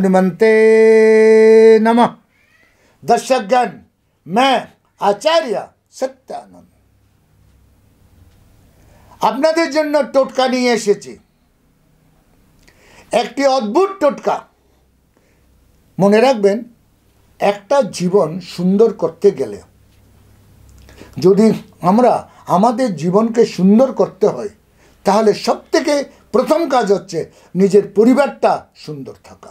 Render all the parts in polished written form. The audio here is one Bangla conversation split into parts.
हनुमंते नमः। दर्शकगण, मैं आचार्य सत्यानंद আপনাদের জন্য টোটকা নিয়ে এসেছি। একটি অদ্ভুত টোটকা। মনে রাখবেন, একটা জীবন সুন্দর করতে গেলে যদি আমরা আমাদের জীবনকে সুন্দর করতে হয়, তাহলে সবথেকে প্রথম কাজ হচ্ছে নিজের পরিবারটা সুন্দর থাকা।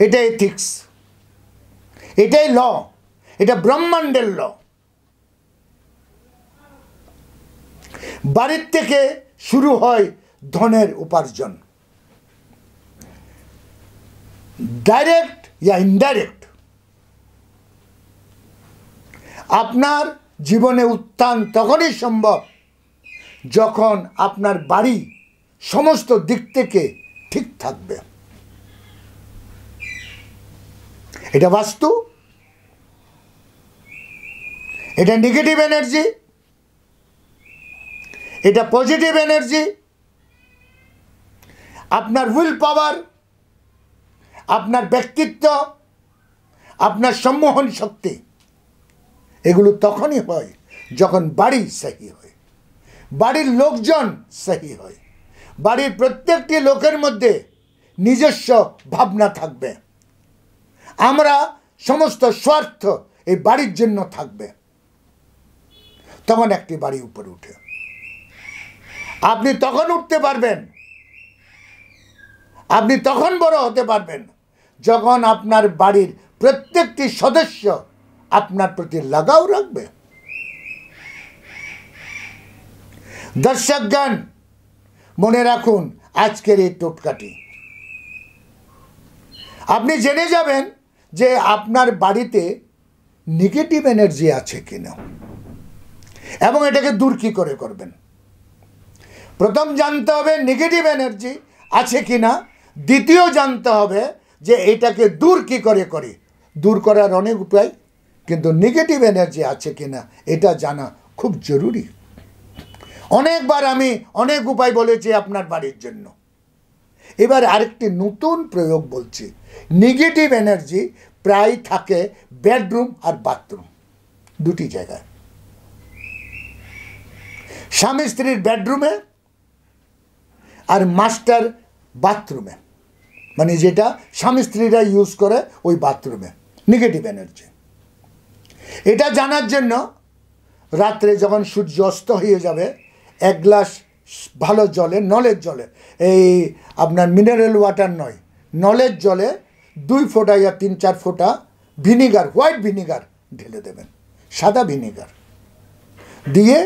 এটা এথিক্স, এটাই ল, এটা ব্রহ্মাণ্ডের ল। বাড়ির থেকে শুরু হয় ধনের উপার্জন, ডাইরেক্ট ইয়া ইনডাইরেক্ট। আপনার জীবনে উত্থান তখনই সম্ভব যখন আপনার বাড়ি সমস্ত দিক থেকে ঠিক থাকবে। এটা বাস্তু, এটা নেগেটিভ এনার্জি, এটা পজিটিভ এনার্জি। আপনার উইল পাওয়ার, আপনার ব্যক্তিত্ব, আপনার সম্মোহন শক্তি, এগুলো তখনই হয় যখন বাড়ি সহি হয়, বাড়ির লোকজন সহি হয়, বাড়ির প্রত্যেকটি লোকের মধ্যে নিজস্ব ভাবনা থাকবে। আমরা সমস্ত স্বার্থ এই বাড়ির জন্য থাকবে, তখন একটি বাড়ি উপরে উঠে। আপনি তখন উঠতে পারবেন, আপনি তখন বড় হতে পারবেন যখন আপনার বাড়ির প্রত্যেকটি সদস্য আপনার প্রতি লাগাও রাখবে। দর্শকগণ, মনে রাখুন আজকের এই টোটকাটি। আপনি জেনে যাবেন যে আপনার বাড়িতে নেগেটিভ এনার্জি আছে কিনা এবং এটাকে দূর কি করে করবেন। প্রথম জানতে হবে নেগেটিভ এনার্জি আছে কিনা, দ্বিতীয় জানতে হবে যে এটাকে দূর কি করে করি। দূর করার অনেক উপায়, কিন্তু নেগেটিভ এনার্জি আছে কিনা এটা জানা খুব জরুরি। অনেকবার আমি অনেক উপায় বলেছি আপনার বাড়ির জন্য। এবার আরেকটি নতুন প্রয়োগ বলছি। নেগেটিভ এনার্জি প্রায় থাকে বেডরুম আর বাথরুম, দুটি জায়গায়। স্বামী স্ত্রীর বেডরুমে আর মাস্টার বাথরুমে, মানে যেটা স্বামী স্ত্রীরা ইউজ করে ওই বাথরুমে নেগেটিভ এনার্জি। এটা জানার জন্য রাত্রে যখন সূর্য অস্ত হয়ে যাবে, এক গ্লাস ভালো জলে, নলের জলে, এই আপনার মিনারেল ওয়াটার নয়, নলের জলে 2 ফোঁটা ইয়া 3-4 ফোঁটা ভিনিগার, হোয়াইট ভিনিগার ঢেলে দেবেন, সাদা ভিনিগার দিয়ে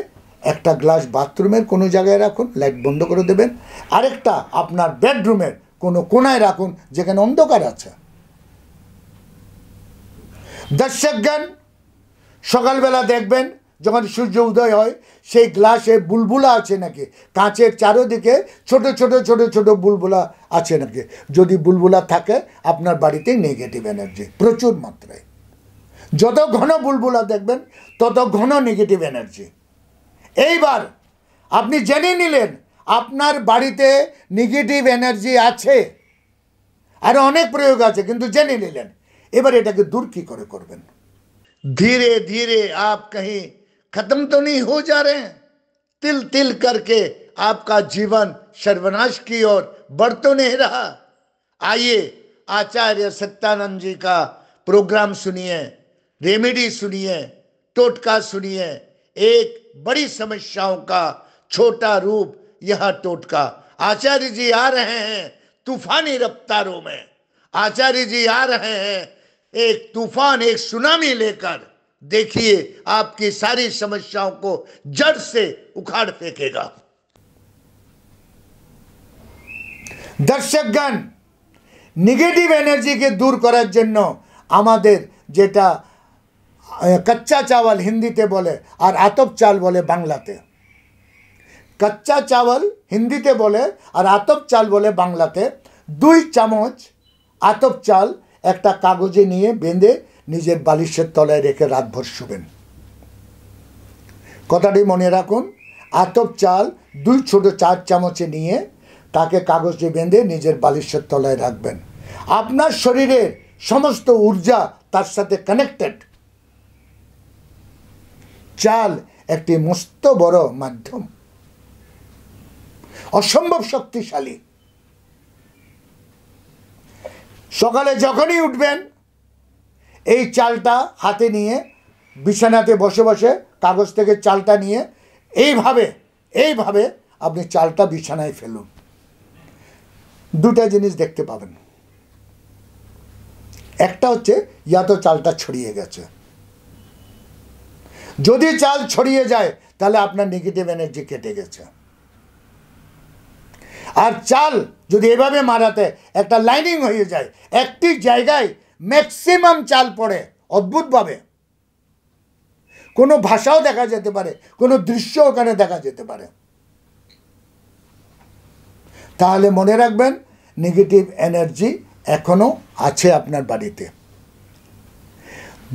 একটা গ্লাস বাথরুমের কোনো জায়গায় রাখুন, লাইট বন্ধ করে দেবেন। আরেকটা আপনার বেডরুমের কোনো কোনায় রাখুন যেখানে অন্ধকার আছে। দর্শকগণ, সকালবেলা দেখবেন যখন সূর্য উদয় হয়, সেই গ্লাসে বুলবুলা আছে নাকি, কাঁচের চারোদিকে ছোট ছোট ছোট ছোট বুলবুলা আছে নাকি। যদি বুলবুলা থাকে, আপনার বাড়িতে নেগেটিভ এনার্জি প্রচুর মাত্রায়। যত ঘন বুলবুলা দেখবেন তত ঘন নেগেটিভ এনার্জি। এইবার আপনি জেনে নিলেন আপনার বাড়িতে নেগেটিভ এনার্জি আছে, আর অনেক প্রয়োগ আছে, কিন্তু জেনে নিলেন। এবার এটাকে দূর কি করে করবেন। धीरे धीरे आप कहीं खत्म तो नहीं हो जा रहे हैं? तिल तिल करके आपका जीवन सर्वनाश की ओर बढ़ तो नहीं रहा? आइए आचार्य सत्यानंद जी का प्रोग्राम सुनिए, रेमेडी सुनिए, टोटका सुनिए। एक बड़ी समस्याओं का छोटा रूप यह टोटका। आचार्य जी आ रहे हैं तूफानी रफ्तारों में। आचार्य जी आ रहे हैं एक तूफान, एक सुनामी लेकर। देखिए, आपकी सारी समस्याओं को जड़ से उखाड़ फेंकेगा। दर्शकगण, नेगेटिव एनर्जी के दूर करार जन्य आमादेर जेटा कच्चा चावल हिंदीते बोले और आतप चाल बोले बांग्लाते। कच्चा चावल हिंदीते बोले और आतप चाल बोले बांग्लाते। 2 চামচ आतप चाल একটা কাগজে নিয়ে বেঁধে নিজের বালিশের তলায় রেখে রাতভর শুবেন। কথাটি মনে রাখুন। আতপ চাল 2 ছোট 4 চামচে নিয়ে তাকে কাগজে বেঁধে নিজের বালিশের তলায় রাখবেন। আপনার শরীরের সমস্ত ঊর্জা তার সাথে কানেক্টেড। চাল একটি মস্ত বড় মাধ্যম, অসম্ভব শক্তিশালী। সকালে যখনই উঠবেন এই চালটা হাতে নিয়ে বিছানাতে বসে বসে কাগজ থেকে চালটা নিয়ে এইভাবে আপনি চালটা বিছানায় ফেলুন। দুটা জিনিস দেখতে পাবেন। একটা হচ্ছে ইয়া তো চালটা ছড়িয়ে গেছে। যদি চাল ছড়িয়ে যায় তাহলে আপনার নেগেটিভ এনার্জি কেটে গেছে। আর চাল যদি এভাবে মারাতে একটা লাইনিং হয়ে যায়, একটি জায়গায় ম্যাক্সিমাম চাল পড়ে অদ্ভুতভাবে, কোনো ভাষাও দেখা যেতে পারে, কোনো দৃশ্য ওখানে দেখা যেতে পারে, তাহলে মনে রাখবেন নেগেটিভ এনার্জি এখনো আছে আপনার বাড়িতে।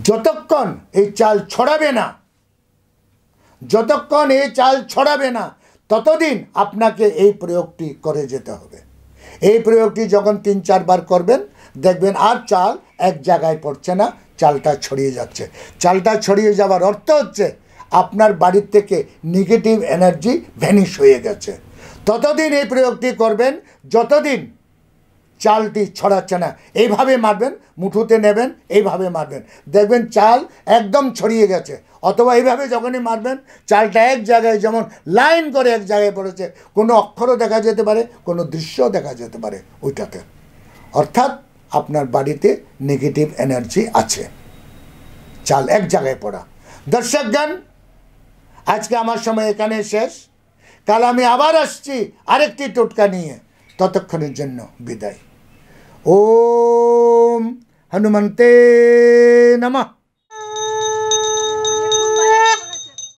যতক্ষণ এই চাল ছড়াবে না ততদিন আপনাকে এই প্রয়োগটি করে যেতে হবে। এই প্রয়োগটি যখন 3-4 বার করবেন দেখবেন আর চাল এক জায়গায় পড়ছে না, চালটা ছড়িয়ে যাচ্ছে। চালটা ছড়িয়ে যাওয়ার অর্থ হচ্ছে আপনার বাড়ির থেকে নেগেটিভ এনার্জি ভ্যানিশ হয়ে গেছে। ততদিন এই প্রয়োগটি করবেন যতদিন চালটি ছড়াচ্ছে না। এইভাবে মারবেন, মুঠোতে নেবেন, এইভাবে মারবেন, দেখবেন চাল একদম ছড়িয়ে গেছে। অথবা এইভাবে যখনই মারবেন চালটা এক জায়গায় যেমন লাইন করে এক জায়গায় পড়েছে, কোনো অক্ষরও দেখা যেতে পারে, কোনো দৃশ্যও দেখা যেতে পারে ওইটাতে, অর্থাৎ আপনার বাড়িতে নেগেটিভ এনার্জি আছে, চাল এক জায়গায় পড়া। দর্শকগণ, আজকে আমার সময় এখানে শেষ। কাল আমি আবার আসছি আরেকটি টোটকা নিয়ে। ততক্ষণের জন্য বিদায়। ওম হনুমন্তে নমঃ।